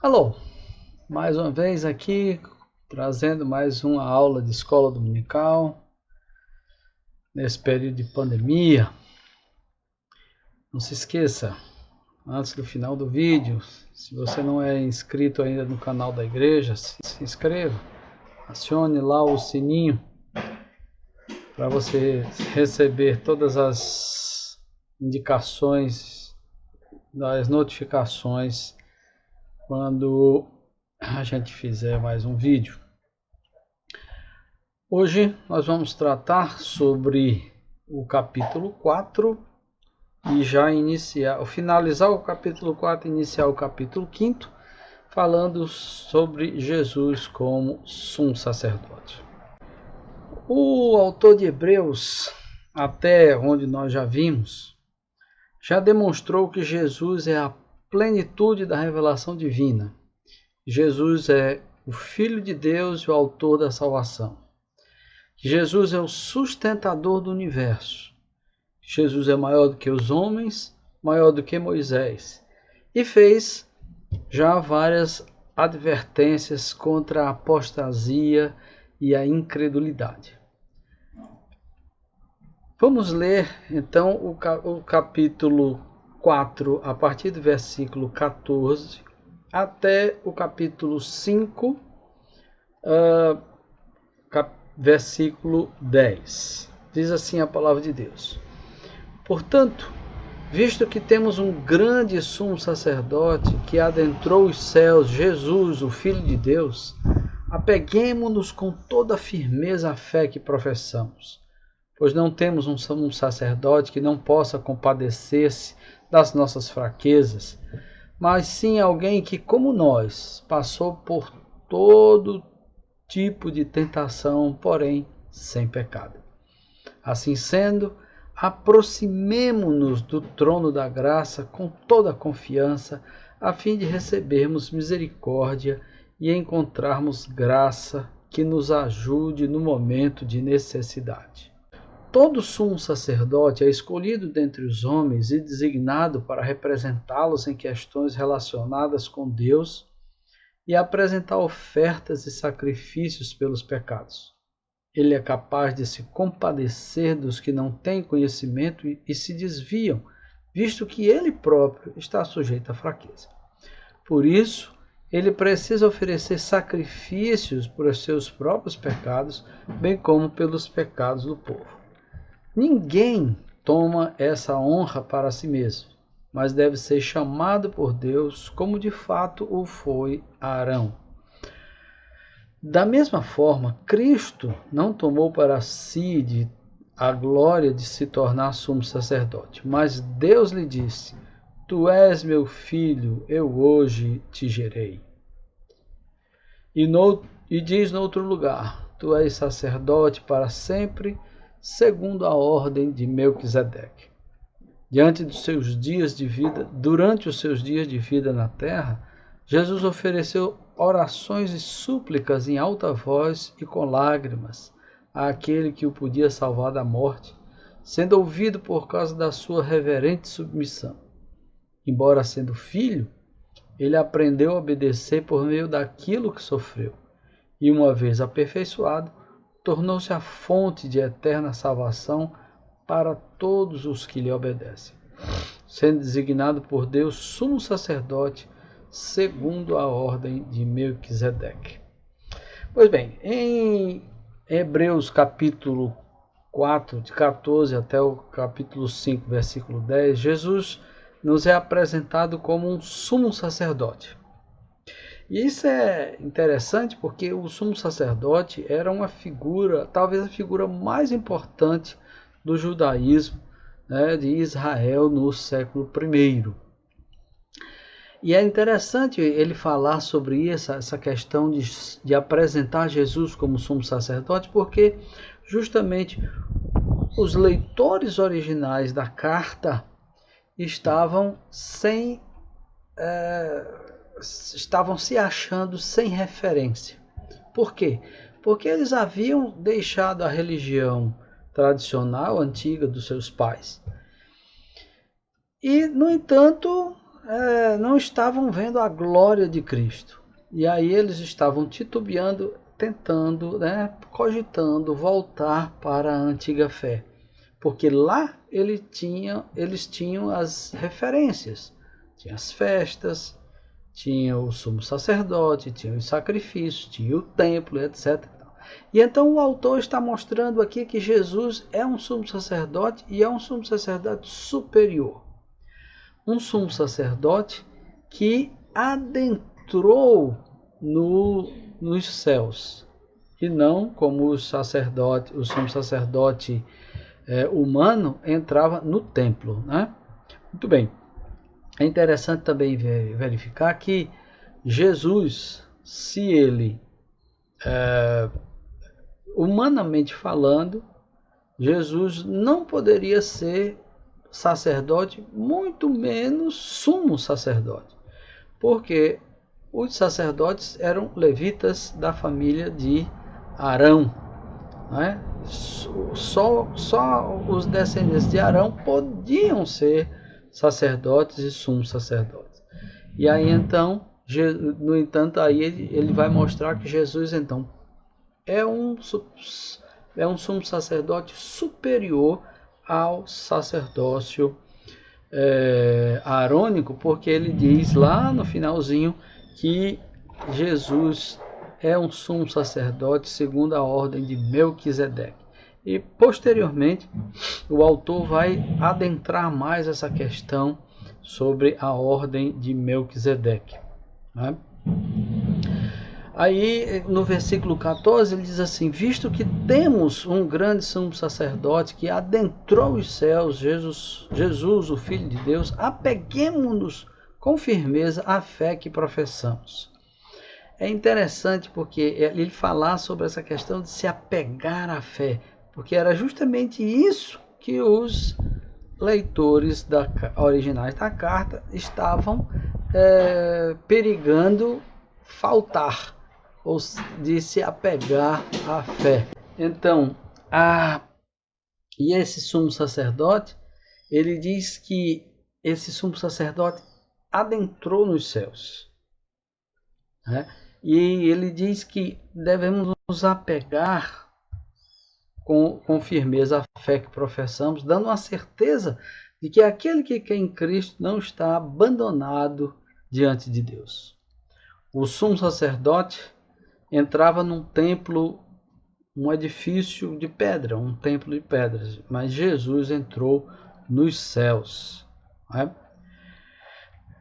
Alô, mais uma vez aqui, trazendo mais uma aula de escola dominical, nesse período de pandemia. Não se esqueça, antes do final do vídeo, se você não é inscrito ainda no canal da igreja, se inscreva, acione lá o sininho, para você receber todas as indicações, das notificações, quando a gente fizer mais um vídeo. Hoje nós vamos tratar sobre o capítulo 4 e finalizar o capítulo 4 e iniciar o capítulo 5, falando sobre Jesus como sumo sacerdote. O autor de Hebreus, até onde nós já vimos, já demonstrou que Jesus é a plenitude da revelação divina. Jesus é o Filho de Deus e o autor da salvação. Jesus é o sustentador do universo. Jesus é maior do que os homens, maior do que Moisés. E fez já várias advertências contra a apostasia e a incredulidade. Vamos ler então o capítulo 4, a partir do versículo 14 até o capítulo 5, versículo 10. Diz assim a palavra de Deus: Portanto, visto que temos um grande sumo sacerdote que adentrou os céus, Jesus, o Filho de Deus, apeguemo-nos com toda a firmeza à fé que professamos, pois não temos um sumo sacerdote que não possa compadecer-se das nossas fraquezas, mas sim alguém que, como nós, passou por todo tipo de tentação, porém sem pecado. Assim sendo, aproximemo-nos do trono da graça com toda a confiança, a fim de recebermos misericórdia e encontrarmos graça que nos ajude no momento de necessidade. Todo sumo sacerdote é escolhido dentre os homens e designado para representá-los em questões relacionadas com Deus e apresentar ofertas e sacrifícios pelos pecados. Ele é capaz de se compadecer dos que não têm conhecimento e se desviam, visto que ele próprio está sujeito à fraqueza. Por isso, ele precisa oferecer sacrifícios por seus próprios pecados, bem como pelos pecados do povo. Ninguém toma essa honra para si mesmo, mas deve ser chamado por Deus, como de fato o foi Arão. Da mesma forma, Cristo não tomou para si a glória de se tornar sumo sacerdote, mas Deus lhe disse: Tu és meu filho, eu hoje te gerei. E diz no outro lugar: Tu és sacerdote para sempre, segundo a ordem de Melquisedeque. Durante os seus dias de vida na terra, Jesus ofereceu orações e súplicas em alta voz e com lágrimas àquele que o podia salvar da morte, sendo ouvido por causa da sua reverente submissão. Embora sendo filho, ele aprendeu a obedecer por meio daquilo que sofreu, e uma vez aperfeiçoado, tornou-se a fonte de eterna salvação para todos os que lhe obedecem, sendo designado por Deus sumo sacerdote segundo a ordem de Melquisedeque. Pois bem, em Hebreus capítulo 4, de 14 até o capítulo 5, versículo 10, Jesus nos é apresentado como um sumo sacerdote. E isso é interessante porque o sumo sacerdote era uma figura, talvez a figura mais importante do judaísmo, né, de Israel no século I. E é interessante ele falar sobre essa questão de apresentar Jesus como sumo sacerdote, porque justamente os leitores originais da carta estavam se achando sem referência. Por quê? Porque eles haviam deixado a religião tradicional, antiga dos seus pais. E, no entanto, não estavam vendo a glória de Cristo. E aí eles estavam titubeando, tentando, cogitando voltar para a antiga fé. Porque lá eles tinham as referências. Tinha as festas, tinha o sumo sacerdote, tinha os sacrifícios, tinha o templo, etc. E então o autor está mostrando aqui que Jesus é um sumo sacerdote e é um sumo sacerdote superior. Um sumo sacerdote que adentrou nos céus. E não como o sumo sacerdote humano entrava no templo. Né? Muito bem. É interessante também verificar que Jesus, se ele, humanamente falando, Jesus não poderia ser sacerdote, muito menos sumo sacerdote, porque os sacerdotes eram levitas da família de Arão. Né? Só os descendentes de Arão podiam ser sacerdotes e sumos sacerdotes. E aí então, no entanto, aí ele vai mostrar que Jesus então é um sumo sacerdote superior ao sacerdócio arônico, porque ele diz lá no finalzinho que Jesus é um sumo sacerdote segundo a ordem de Melquisedeque. E posteriormente o autor vai adentrar mais essa questão sobre a ordem de Melquisedeque. Né? Aí no versículo 14 ele diz assim: visto que temos um grande sumo sacerdote que adentrou os céus, Jesus, o Filho de Deus, apeguemo-nos com firmeza à fé que professamos. É interessante porque ele falar sobre essa questão de se apegar à fé, porque era justamente isso que os leitores originais da carta estavam perigando faltar, ou de se apegar à fé. Então, e esse sumo sacerdote, ele diz que esse sumo sacerdote adentrou nos céus. Né? E ele diz que devemos nos apegar com firmeza à fé que professamos, dando uma certeza de que aquele que crê em Cristo não está abandonado diante de Deus. O sumo sacerdote entrava num templo, um edifício de pedra, um templo de pedras, mas Jesus entrou nos céus. Né?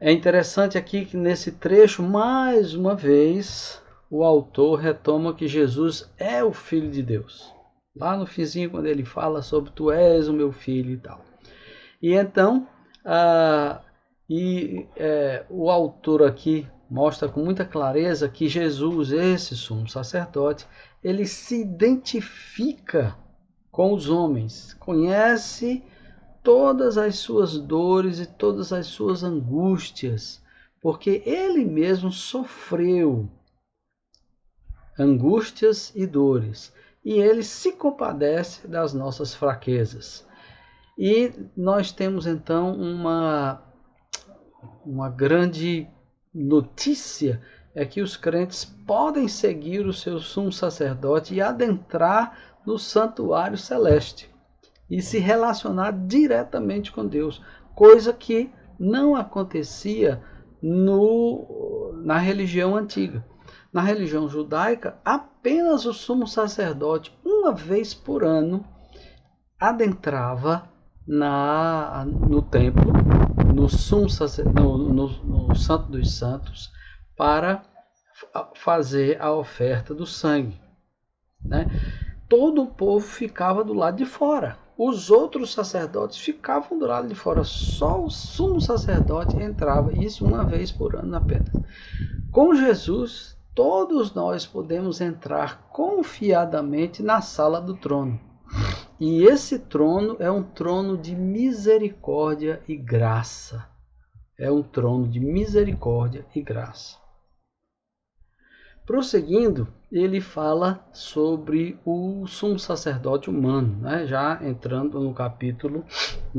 É interessante aqui que nesse trecho, mais uma vez, o autor retoma que Jesus é o Filho de Deus. Lá no finzinho, quando ele fala sobre tu és o meu filho e tal. E então, o autor aqui mostra com muita clareza que Jesus, esse sumo sacerdote, ele se identifica com os homens, conhece todas as suas dores e todas as suas angústias, porque ele mesmo sofreu angústias e dores, e ele se compadece das nossas fraquezas. E nós temos então uma grande notícia, é que os crentes podem seguir o seu sumo sacerdote e adentrar no santuário celeste e se relacionar diretamente com Deus, coisa que não acontecia na religião antiga. Na religião judaica, apenas o sumo sacerdote, uma vez por ano, adentrava no templo, no Santo dos Santos, para fazer a oferta do sangue. Né? Todo o povo ficava do lado de fora. Os outros sacerdotes ficavam do lado de fora. Só o sumo sacerdote entrava, isso uma vez por ano apenas. Com Jesus, todos nós podemos entrar confiadamente na sala do trono. E esse trono é um trono de misericórdia e graça. É um trono de misericórdia e graça. Prosseguindo, ele fala sobre o sumo sacerdote humano, né? Já entrando no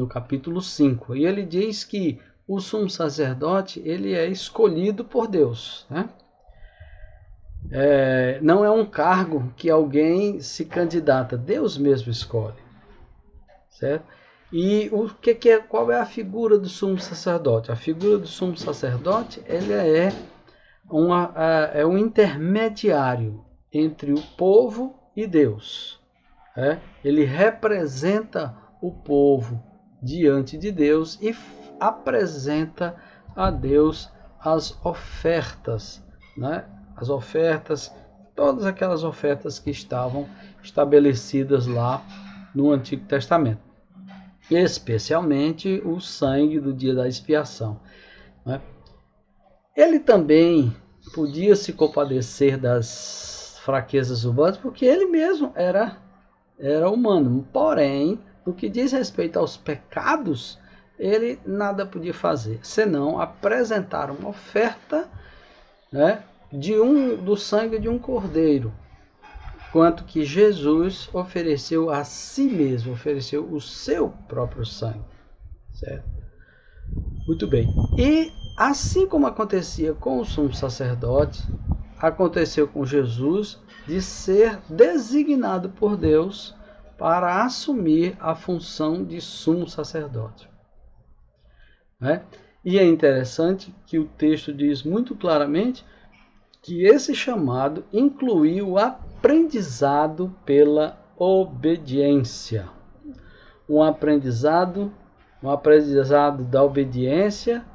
capítulo 5. E ele diz que o sumo sacerdote ele é escolhido por Deus, né? Não é um cargo que alguém se candidata, Deus mesmo escolhe, certo? E qual é a figura do sumo sacerdote? A figura do sumo sacerdote ele é um intermediário entre o povo e Deus. Ele representa o povo diante de Deus e apresenta a Deus as ofertas, né? As ofertas, todas aquelas ofertas que estavam estabelecidas lá no Antigo Testamento, especialmente o sangue do dia da expiação, né? Ele também podia se compadecer das fraquezas humanas, porque ele mesmo era humano. Porém, no que diz respeito aos pecados, ele nada podia fazer, senão apresentar uma oferta, né, do sangue de um cordeiro, quanto que Jesus ofereceu a si mesmo, ofereceu o seu próprio sangue, certo? Muito bem. E assim como acontecia com o sumo sacerdote, aconteceu com Jesus de ser designado por Deus para assumir a função de sumo sacerdote, né? E é interessante que o texto diz muito claramente que esse chamado incluiu o aprendizado pela obediência. Um aprendizado da obediência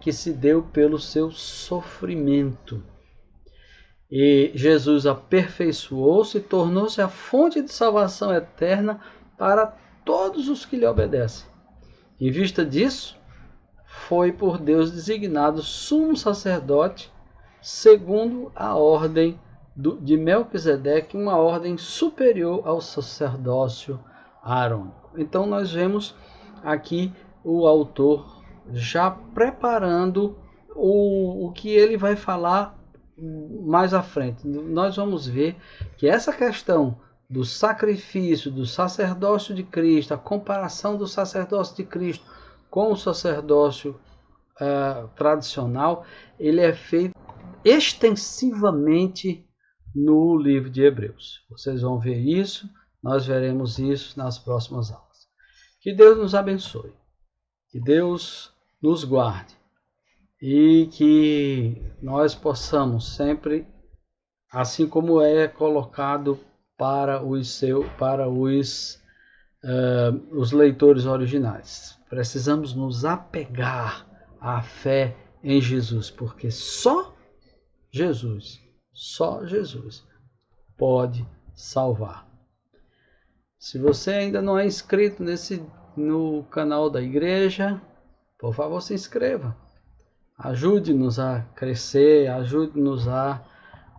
que se deu pelo seu sofrimento. E Jesus aperfeiçoou-se e tornou-se a fonte de salvação eterna para todos os que lhe obedecem. Em vista disso, foi por Deus designado sumo sacerdote segundo a ordem de Melquisedeque, uma ordem superior ao sacerdócio arônico. Então nós vemos aqui o autor já preparando o que ele vai falar mais à frente. Nós vamos ver que essa questão do sacrifício, do sacerdócio de Cristo, a comparação do sacerdócio de Cristo com o sacerdócio tradicional, ele é feito extensivamente no livro de Hebreus. Vocês vão ver isso, nós veremos isso nas próximas aulas. Que Deus nos abençoe, que Deus nos guarde e que nós possamos sempre, assim como é colocado para os leitores originais, precisamos nos apegar à fé em Jesus, porque só Jesus pode salvar. Se você ainda não é inscrito no canal da igreja, por favor, se inscreva. Ajude-nos a crescer, ajude-nos a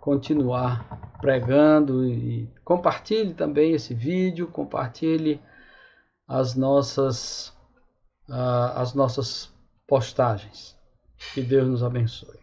continuar pregando e compartilhe também esse vídeo, compartilhe as nossas postagens. Que Deus nos abençoe.